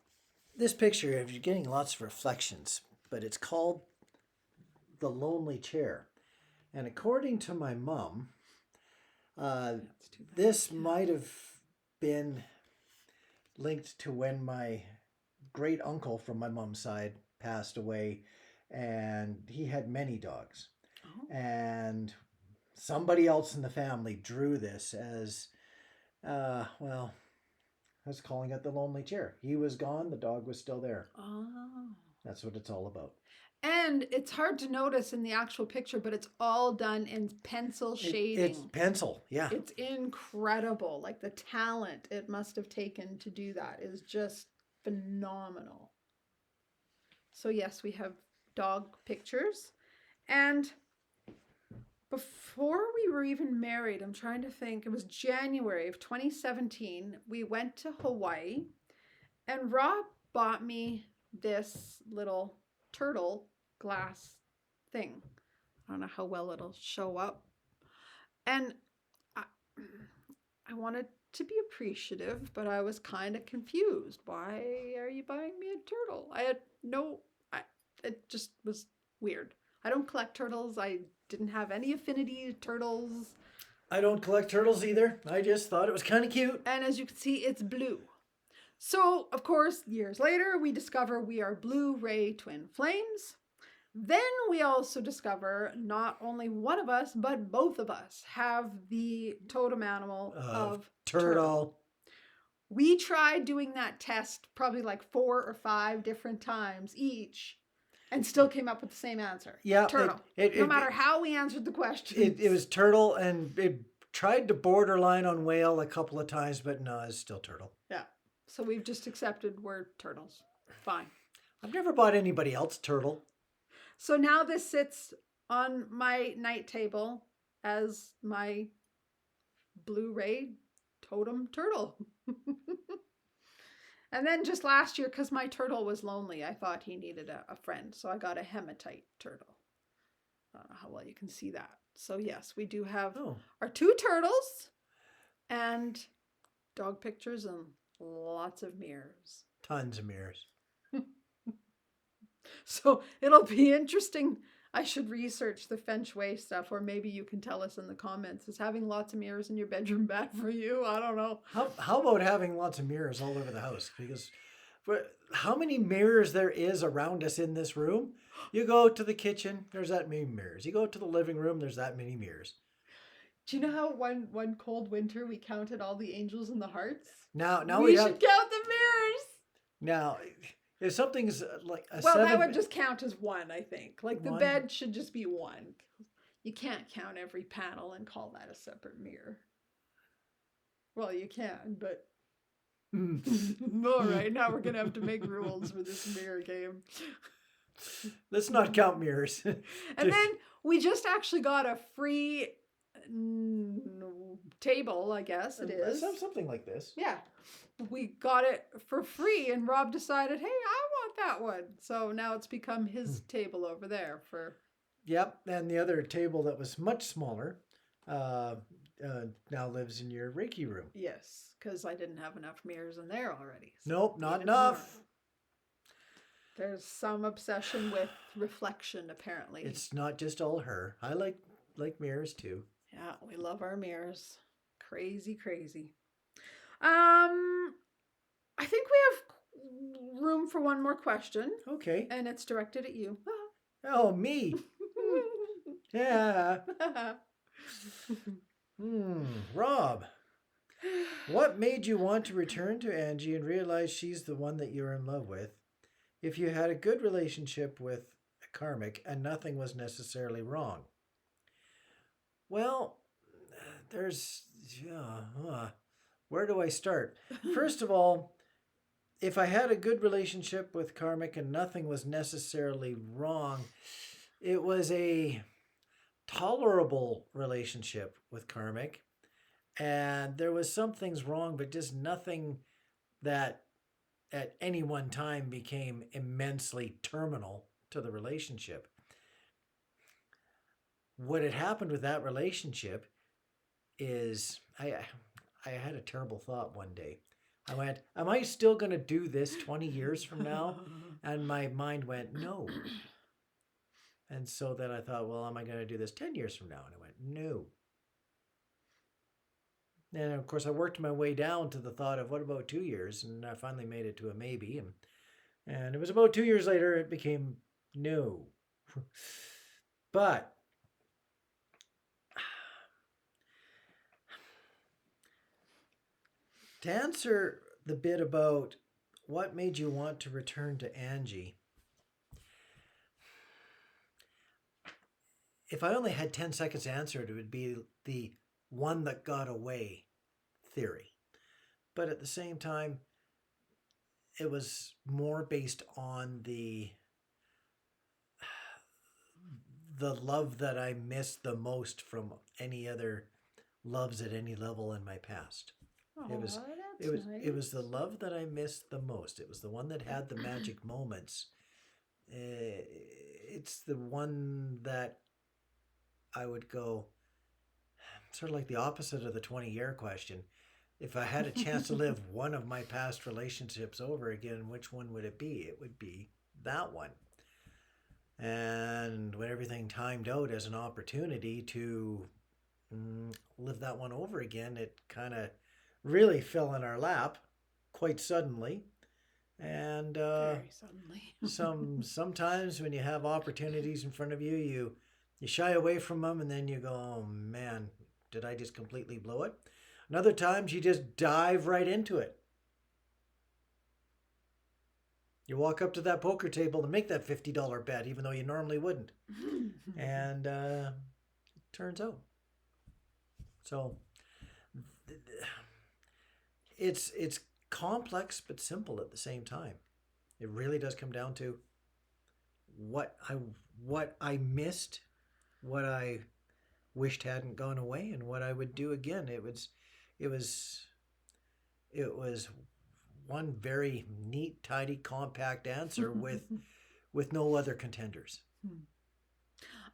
[SPEAKER 1] This picture, you're getting lots of reflections, but it's called the lonely chair. And according to my mom, this might have been linked to when my great uncle from my mom's side passed away, and he had many dogs. Oh. And somebody else in the family drew this as, I was calling it the lonely chair. He was gone, the dog was still there. Oh. That's what it's all about.
[SPEAKER 2] And it's hard to notice in the actual picture, but it's all done in pencil shading.
[SPEAKER 1] It's pencil, yeah.
[SPEAKER 2] It's incredible. Like the talent it must have taken to do that is just phenomenal. So yes, we have dog pictures. And before we were even married, I'm trying to think, it was January of 2017, we went to Hawaii and Rob bought me this little turtle glass thing. I don't know how well it'll show up. And I wanted to be appreciative, but I was kind of confused. Why are you buying me a turtle? It just was weird. I don't collect turtles. I didn't have any affinity to turtles.
[SPEAKER 1] I don't collect turtles either. I just thought it was kind of cute.
[SPEAKER 2] And as you can see, it's blue. So, of course, years later, we discover we are blue-ray twin flames. Then we also discover not only one of us, but both of us have the totem animal of turtle. We tried doing that test probably like 4 or 5 different times each and still came up with the same answer.
[SPEAKER 1] Yeah.
[SPEAKER 2] Turtle. No matter how we answered the question.
[SPEAKER 1] It was turtle, and it tried to borderline on whale a couple of times, but no, it's still turtle.
[SPEAKER 2] Yeah. So we've just accepted we're turtles. Fine.
[SPEAKER 1] I've never bought anybody else turtle.
[SPEAKER 2] So now this sits on my night table as my Blu-ray totem turtle. And then just last year, because my turtle was lonely, I thought he needed a friend. So I got a hematite turtle. I don't know how well you can see that. So yes, we do have our 2 turtles and dog pictures and lots of mirrors.
[SPEAKER 1] Tons of mirrors.
[SPEAKER 2] So it'll be interesting. I should research the feng shui stuff, or maybe you can tell us in the comments. Is having lots of mirrors in your bedroom bad for you? I don't know.
[SPEAKER 1] How about having lots of mirrors all over the house? Because how many mirrors there is around us in this room? You go to the kitchen, there's that many mirrors. You go to the living room, there's that many mirrors.
[SPEAKER 2] Do you know how one cold winter we counted all the angels and the hearts?
[SPEAKER 1] Now
[SPEAKER 2] we should count the mirrors.
[SPEAKER 1] Now, if something's like a
[SPEAKER 2] that would just count as 1, I think. Like the bed should just be 1. You can't count every panel and call that a separate mirror. Well, you can, but all right, now we're gonna have to make rules for this mirror game.
[SPEAKER 1] Let's not count mirrors.
[SPEAKER 2] And then we just actually got a free table, I guess it is.
[SPEAKER 1] Something like this.
[SPEAKER 2] Yeah. We got it for free, and Rob decided, hey, I want that one. So now it's become his table over there for...
[SPEAKER 1] Yep, and the other table that was much smaller now lives in your Reiki room.
[SPEAKER 2] Yes, because I didn't have enough mirrors in there already. So
[SPEAKER 1] nope, not enough.
[SPEAKER 2] More. There's some obsession with reflection, apparently.
[SPEAKER 1] It's not just all her. I like mirrors too.
[SPEAKER 2] Yeah, we love our mirrors. Crazy, crazy. I think we have room for one more question,
[SPEAKER 1] Okay.
[SPEAKER 2] and it's directed at you.
[SPEAKER 1] Oh, me. Yeah. Rob, what made you want to return to Angie and realize she's the one that you're in love with? If you had a good relationship with a karmic and nothing was necessarily wrong. Well, there's. Where do I start? First of all, if I had a good relationship with karmic and nothing was necessarily wrong, it was a tolerable relationship with karmic. And there was some things wrong, but just nothing that at any one time became immensely terminal to the relationship. What had happened with that relationship is I had a terrible thought one day. I went, am I still going to do this 20 years from now? And my mind went, no. And so then I thought, well, am I going to do this 10 years from now? And I went, no. And of course, I worked my way down to the thought of what about 2 years? And I finally made it to a maybe. And it was about 2 years later, it became no. But to answer the bit about what made you want to return to Angie, if I only had 10 seconds to answer it, it would be the one that got away theory. But at the same time, it was more based on the love that I missed the most from any other loves at any level in my past.
[SPEAKER 2] Oh,
[SPEAKER 1] it was
[SPEAKER 2] nice.
[SPEAKER 1] It was the love that I missed the most. It was the one that had the magic moments. It's the one that I would go sort of like the opposite of the 20-year question. If I had a chance to live one of my past relationships over again, which one would it be? It would be that one. And when everything timed out as an opportunity to live that one over again, it kind of really fell in our lap quite suddenly. And
[SPEAKER 2] very suddenly.
[SPEAKER 1] sometimes when you have opportunities in front of you, you shy away from them, and then you go, oh man, did I just completely blow it? And other times you just dive right into it. You walk up to that poker table and make that $50 bet, even though you normally wouldn't. And it turns out. So it's complex but simple at the same time. It really does come down to what I missed, what I wished hadn't gone away, and what I would do again. It was one very neat, tidy, compact answer with no other contenders.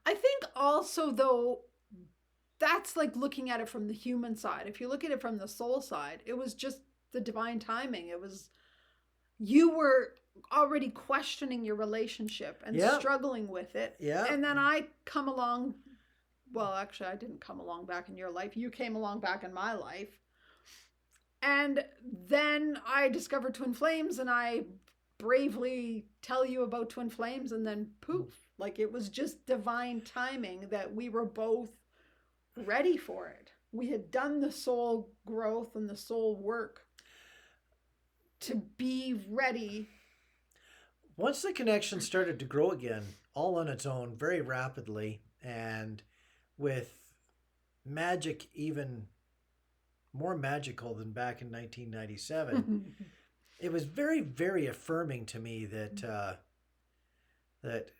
[SPEAKER 2] I think also though that's like looking at it from the human side. If you look at it from the soul side, it was just the divine timing. It was you were already questioning your relationship and struggling with it.
[SPEAKER 1] Yeah.
[SPEAKER 2] And then I come along. Well, actually, I didn't come along back in your life. You came along back in my life. And then I discovered Twin Flames and I bravely tell you about Twin Flames and then poof. Like it was just divine timing that we were both ready for it. We had done the soul growth and the soul work to be ready.
[SPEAKER 1] Once the connection started to grow again, all on its own, very rapidly, and with magic even more magical than back in 1997, it was very, very affirming to me that that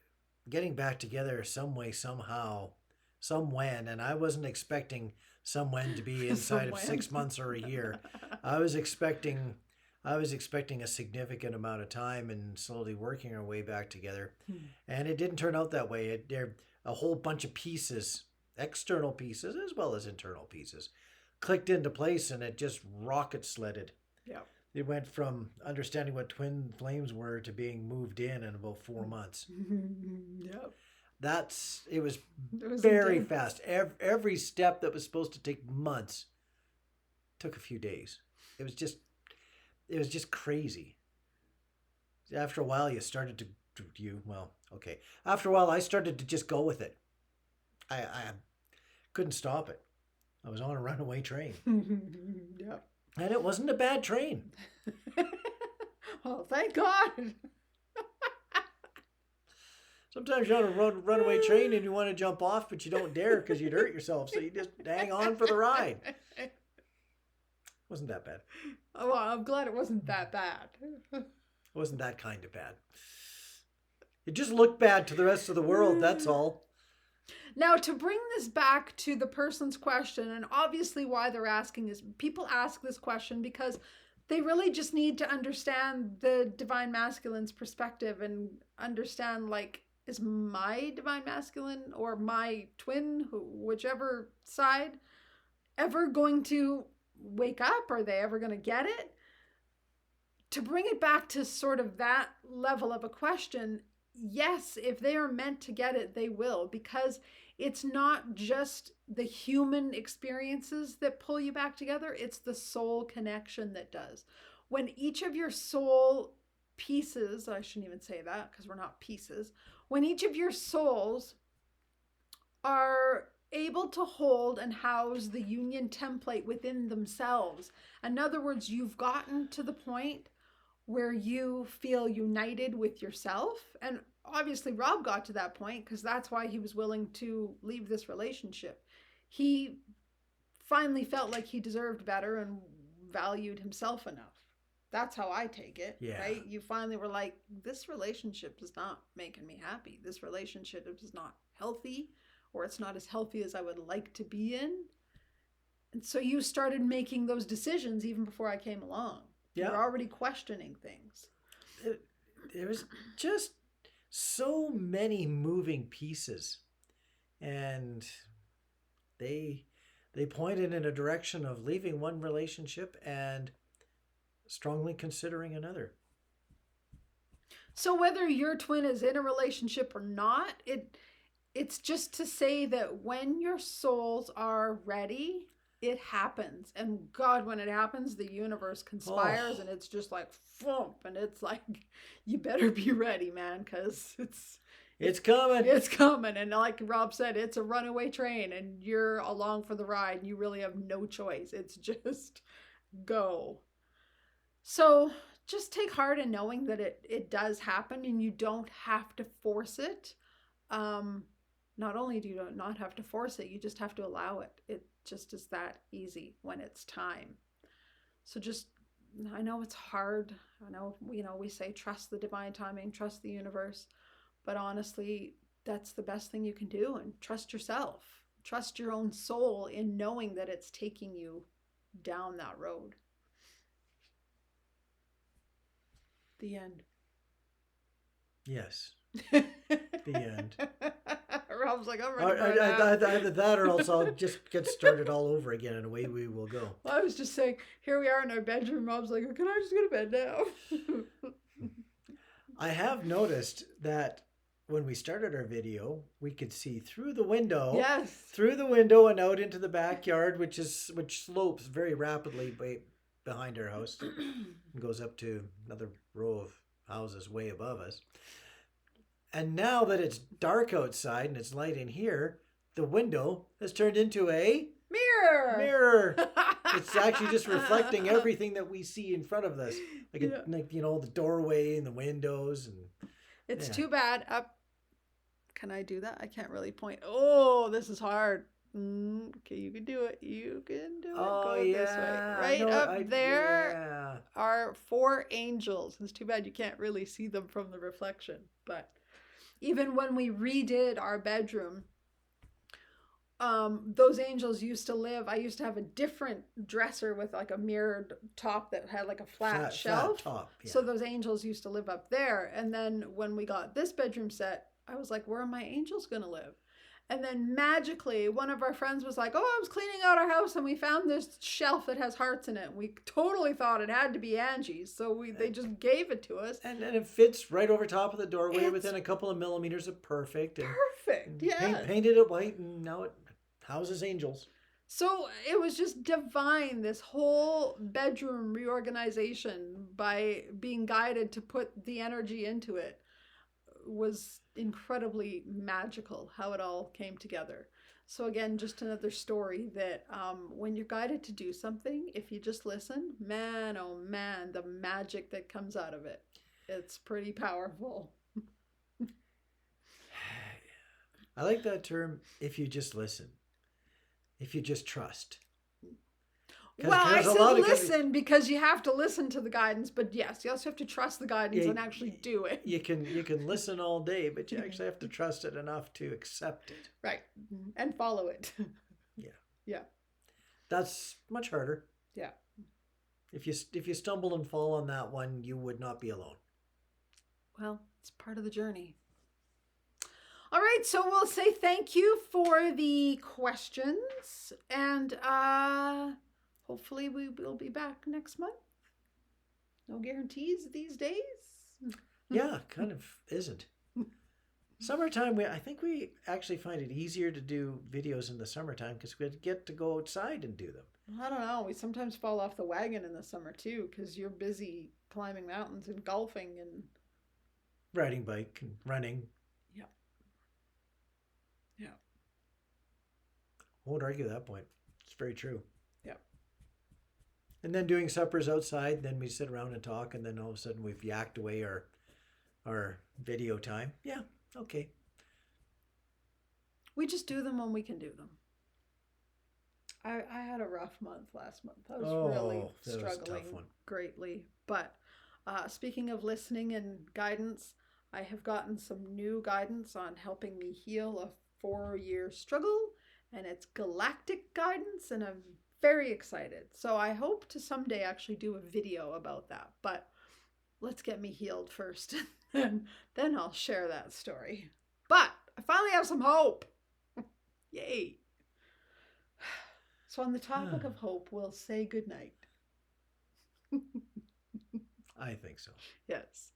[SPEAKER 1] getting back together some way, somehow, somewhen, and I wasn't expecting somewhen to be inside of 6 months or a year. I was expecting a significant amount of time and slowly working our way back together. And it didn't turn out that way. There a whole bunch of pieces, external pieces as well as internal pieces, clicked into place, and it just rocket sledded.
[SPEAKER 2] Yeah.
[SPEAKER 1] It went from understanding what twin flames were to being moved in about 4 months.
[SPEAKER 2] Yep.
[SPEAKER 1] It was very
[SPEAKER 2] intense.
[SPEAKER 1] fast. Every step that was supposed to take months took a few days. it was just crazy. After a while, After a while, I started to just go with it. I couldn't stop it. I was on a runaway train.
[SPEAKER 2] Yeah.
[SPEAKER 1] And it wasn't a bad train.
[SPEAKER 2] Well, thank God.
[SPEAKER 1] Sometimes you're on a runaway train and you want to jump off, but you don't dare because you'd hurt yourself. So you just hang on for the ride. Wasn't that bad.
[SPEAKER 2] Oh, well, I'm glad it wasn't that bad.
[SPEAKER 1] It wasn't that kind of bad. It just looked bad to the rest of the world, that's all.
[SPEAKER 2] Now, to bring this back to the person's question, and obviously why they're asking is people ask this question because they really just need to understand the divine masculine's perspective and understand, like, is my divine masculine or my twin, whichever side, ever going to wake up? Are they ever going to get it? To bring it back to sort of that level of a question, yes, if they are meant to get it, they will, because it's not just the human experiences that pull you back together, it's the soul connection that does. When each of your soul pieces, I shouldn't even say that because we're not pieces, when each of your souls are able to hold and house the union template within themselves, in other words, you've gotten to the point where you feel united with yourself. And obviously Rob got to that point because that's why he was willing to leave this relationship. He finally felt like he deserved better and valued himself enough. That's how I take it, right? You finally were like, this relationship is not making me happy. This relationship is not healthy, or it's not as healthy as I would like to be in. And so you started making those decisions even before I came along. Yeah. You're already questioning things.
[SPEAKER 1] There was just so many moving pieces. And they pointed in a direction of leaving one relationship and strongly considering another.
[SPEAKER 2] So whether your twin is in a relationship or not, it's just to say that when your souls are ready, it happens. And God, when it happens, the universe conspires and it's just like thump, and it's like, you better be ready, man, because it's
[SPEAKER 1] coming.
[SPEAKER 2] It's coming. And like Rob said, it's a runaway train and you're along for the ride and you really have no choice. It's just go. So just take heart in knowing that it does happen and you don't have to force it. Not only do you not have to force it, you just have to allow it. It just is that easy when it's time. So just, I know it's hard. I know, we say trust the divine timing, trust the universe. But honestly, that's the best thing you can do. And trust yourself. Trust your own soul in knowing that it's taking you down that road. The end.
[SPEAKER 1] Yes. The end.
[SPEAKER 2] Rob's like, I'm ready for that.
[SPEAKER 1] Either that or else I'll just get started all over again and away we will go.
[SPEAKER 2] Well, I was just saying, here we are in our bedroom. Rob's like, can I just go to bed now?
[SPEAKER 1] I have noticed that when we started our video, we could see through the window.
[SPEAKER 2] Yes.
[SPEAKER 1] Through the window and out into the backyard, which slopes very rapidly behind our house. It goes up to another row of houses way above us. And now that it's dark outside and it's light in here, the window has turned into a mirror. It's actually just reflecting everything that we see in front of us, like the doorway and the windows. And
[SPEAKER 2] it's too bad. Can I do that? I can't really point. Oh, this is hard. Okay, you can do it. You can do it.
[SPEAKER 1] Oh,
[SPEAKER 2] go this way. Right up there are 4 angels. It's too bad you can't really see them from the reflection, but even when we redid our bedroom, those angels used to live. I used to have a different dresser with like a mirrored top that had like a flat shelf.
[SPEAKER 1] Flat top, yeah.
[SPEAKER 2] So those angels used to live up there. And then when we got this bedroom set, I was like, where are my angels going to live? And then magically, one of our friends was like, oh, I was cleaning out our house and we found this shelf that has hearts in it. We totally thought it had to be Angie's. So they just gave it to us.
[SPEAKER 1] And it fits right over top of the doorway within a couple of millimeters of perfect.
[SPEAKER 2] Perfect, yeah.
[SPEAKER 1] Painted it white and now it houses angels.
[SPEAKER 2] So it was just divine, this whole bedroom reorganization by being guided to put the energy into it was incredibly magical how it all came together. So again, just another story that when you're guided to do something, if you just listen, man, oh man, the magic that comes out of it, it's pretty powerful.
[SPEAKER 1] I like that term, if you just listen, if you just trust.
[SPEAKER 2] Well, I
[SPEAKER 1] there's a
[SPEAKER 2] said
[SPEAKER 1] lot of
[SPEAKER 2] listen because you have to listen to the guidance, but yes, you also have to trust the guidance
[SPEAKER 1] Yeah,
[SPEAKER 2] and actually do it.
[SPEAKER 1] You can listen all day, but you actually have to trust it enough to accept it.
[SPEAKER 2] Right. And follow it.
[SPEAKER 1] Yeah.
[SPEAKER 2] Yeah.
[SPEAKER 1] That's much harder.
[SPEAKER 2] Yeah.
[SPEAKER 1] If you stumble and fall on that one, you would not be alone.
[SPEAKER 2] Well, it's part of the journey. All right, so we'll say thank you for the questions, and hopefully we will be back next month. No guarantees these days.
[SPEAKER 1] Yeah, kind of isn't. Summertime, I think we actually find it easier to do videos in the summertime because we get to go outside and do them.
[SPEAKER 2] I don't know. We sometimes fall off the wagon in the summer too because you're busy climbing mountains and golfing and
[SPEAKER 1] Riding bike and running.
[SPEAKER 2] yeah. Yeah.
[SPEAKER 1] I won't argue that point. It's very true.
[SPEAKER 2] Yeah.
[SPEAKER 1] And then doing suppers outside, then we sit around and talk, and then all of a sudden we've yacked away our video time. Yeah, okay.
[SPEAKER 2] We just do them when we can do them. I had a rough month last month. I was really struggling greatly. But speaking of listening and guidance, I have gotten some new guidance on helping me heal a 4-year struggle, and it's galactic guidance, and I'm very excited. So I hope to someday actually do a video about that. But let's get me healed first, and then I'll share that story. But I finally have some hope. Yay. So on the topic of hope, we'll say goodnight.
[SPEAKER 1] I think so.
[SPEAKER 2] Yes.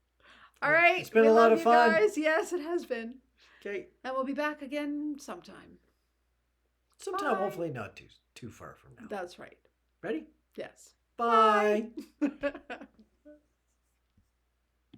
[SPEAKER 2] All right.
[SPEAKER 1] It's been a lot of fun.
[SPEAKER 2] Guys. Yes, it has been.
[SPEAKER 1] Okay.
[SPEAKER 2] And we'll be back again sometime.
[SPEAKER 1] Sometime,
[SPEAKER 2] Bye.
[SPEAKER 1] hopefully not too far from now.
[SPEAKER 2] That's right.
[SPEAKER 1] Ready?
[SPEAKER 2] Yes.
[SPEAKER 1] Bye.
[SPEAKER 2] Bye.